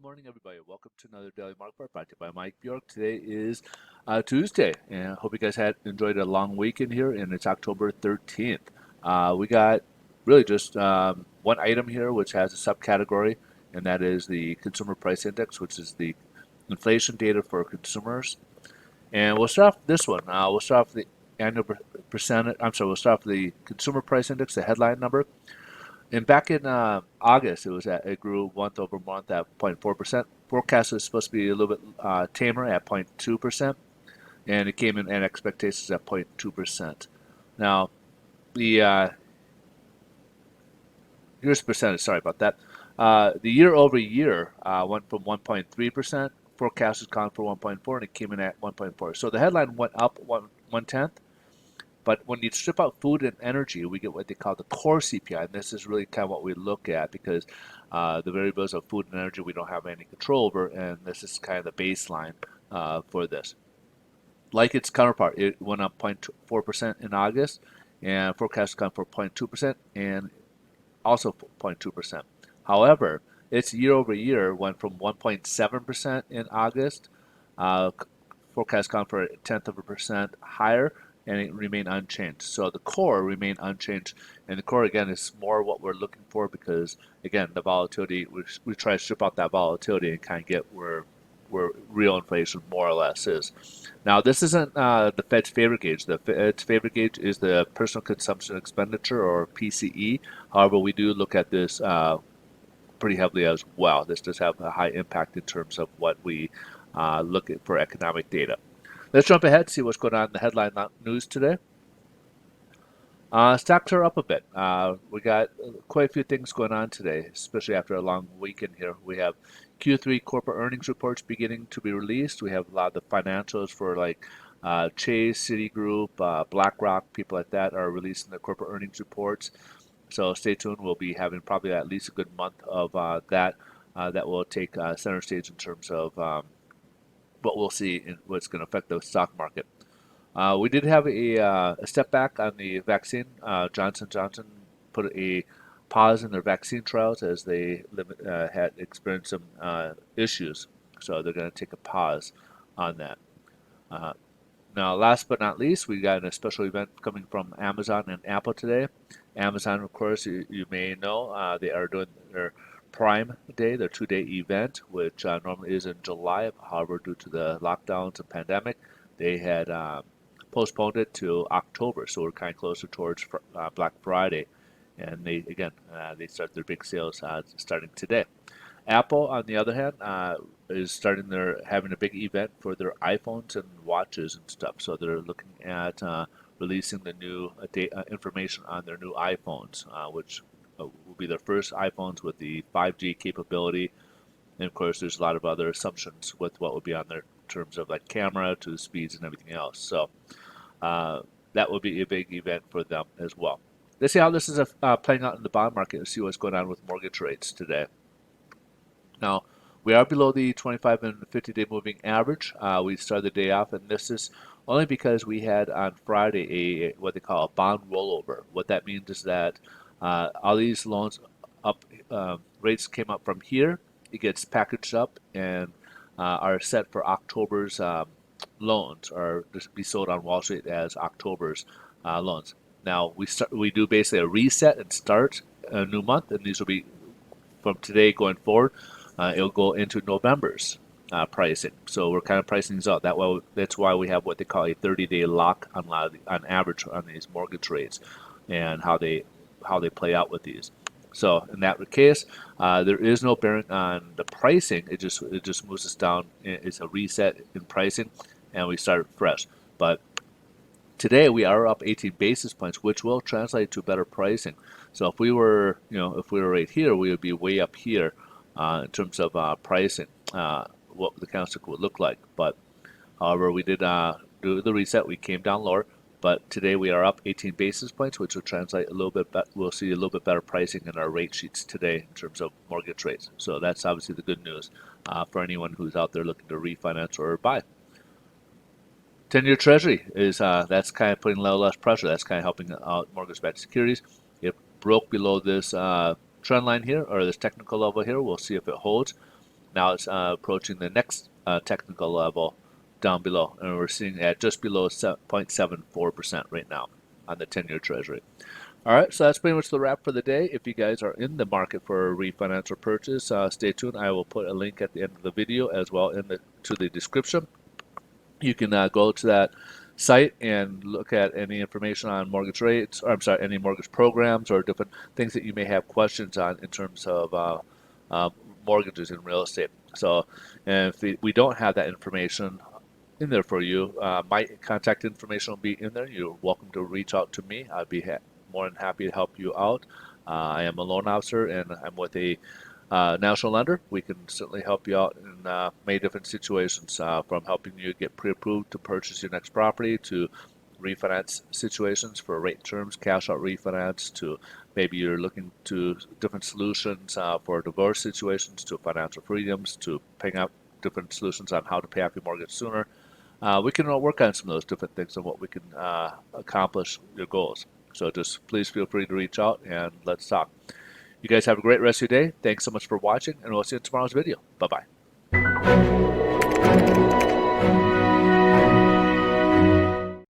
morning, everybody. Welcome to another Daily Market Report brought to you by Mike Bjork. Today is Tuesday, and I hope you guys had enjoyed a long weekend here, and it's October 13th. We got really just one item here, which has a subcategory, and that is the Consumer Price Index, which is the inflation data for consumers. And we'll start off with this one. We'll start off with the annual percentage. I'm sorry. We'll start off with the Consumer Price Index, the headline number. And back in August, it grew month over month at 0.4%. Forecast was supposed to be a little bit tamer at 0.2%, and it came in at expectations at 0.2%. Now, the here's the percentage. Sorry about that. The year over year went from 1.3%. Forecast was calling for 1.4, and it came in at 1.4. So the headline went up one tenth. But when you strip out food and energy, we get what they call the core CPI. And this is really kind of what we look at because the variables of food and energy we don't have any control over. And this is kind of the baseline for this. Like its counterpart, it went up 0.4% in August, and forecasts come for 0.2% and also 0.2%. However, its year over year went from 1.7% in August. Uh, Forecast come for a tenth of a percent higher, and it remained unchanged. So the core remained unchanged, and the core again is more what we're looking for because again the volatility we try to strip out that volatility and kind of get where real inflation more or less is. Now this isn't the Fed's favorite gauge. The Fed's favorite gauge is the personal consumption expenditure or PCE. However, we do look at this pretty heavily as well. This does have a high impact in terms of what we look at for economic data. Let's jump ahead, see what's going on in the headline news today. Stocks are up a bit. We got quite a few things going on today, especially after a long weekend here. We have Q3 corporate earnings reports beginning to be released. We have a lot of the financials for like Chase, Citigroup, BlackRock, people like that are releasing their corporate earnings reports. So stay tuned. We'll be having probably at least a good month of that. That will take center stage in terms of what we'll see and what's going to affect the stock market. We did have a step back on the vaccine. Johnson Johnson put a pause in their vaccine trials as they had experienced some issues. So they're going to take a pause on that. Uh, Now, last but not least, we got a special event coming from Amazon and Apple today. Amazon, of course, you may know, they are doing their Prime Day, their two-day event, which normally is in July. However, due to the lockdowns and pandemic, they had postponed it to October, so we're kind of closer towards Black Friday. And they start their big sales starting today. Apple, on the other hand, is starting their having a big event for their iPhones and watches and stuff. So they're looking at releasing the new information on their new iPhones, which will be their first iPhones with the 5G capability. And of course, there's a lot of other assumptions with what will be on there in terms of like camera to the speeds and everything else. So uh, that will be a big event for them as well. Let's see how this is playing out in the bond market and see what's going on with mortgage rates today. Now, we are below the 25 and 50-day moving average. We started the day off, and this is only because we had on Friday a what they call a bond rollover. What that means is that all these loans up rates came up from here. It gets packaged up and are set for October's loans, or just be sold on Wall Street as October's loans. Now we do basically a reset and start a new month, and these will be from today going forward. It'll go into November's pricing. So we're kind of pricing these out. That's why we have what they call a 30-day lock on average on these mortgage rates, and how they play out with these. So in that case, there is no bearing on the pricing. It just moves us down. It's a reset in pricing, and we start fresh. But today we are up 18 basis points, which will translate to better pricing. So if we were right here, we would be way up here in terms of pricing, what the candlestick would look like. But however, we did do the reset. We came down lower, but today we are up 18 basis points, which will translate a little bit. We'll see a little bit better pricing in our rate sheets today in terms of mortgage rates. So that's obviously the good news for anyone who's out there looking to refinance or buy. 10-year Treasury is that's kind of putting a little less pressure. That's kind of helping out mortgage-backed securities. It broke below this trend line here, or this technical level here. We'll see if it holds. Now it's approaching the next technical level down below, and we're seeing at just below 0.74% right now on the 10-year Treasury. All right, so that's pretty much the wrap for the day. If you guys are in the market for a refinance or purchase, stay tuned. I will put a link at the end of the video as well to the description. You can go to that site and look at any information on mortgage rates, or I'm sorry, any mortgage programs or different things that you may have questions on in terms of mortgages in real estate. So, and if we don't have that information in there for you, my contact information will be in there. You're welcome to reach out to me. I'd be more than happy to help you out. I am a loan officer, and I'm with a national lender. We can certainly help you out in many different situations, from helping you get pre-approved to purchase your next property, to refinance situations for rate terms, cash out refinance, to maybe you're looking to different solutions for divorce situations, to financial freedoms, to paying out different solutions on how to pay off your mortgage sooner. We can work on some of those different things and what we can accomplish your goals. So just please feel free to reach out and let's talk. You guys have a great rest of your day. Thanks so much for watching, and we'll see you in tomorrow's video. Bye-bye.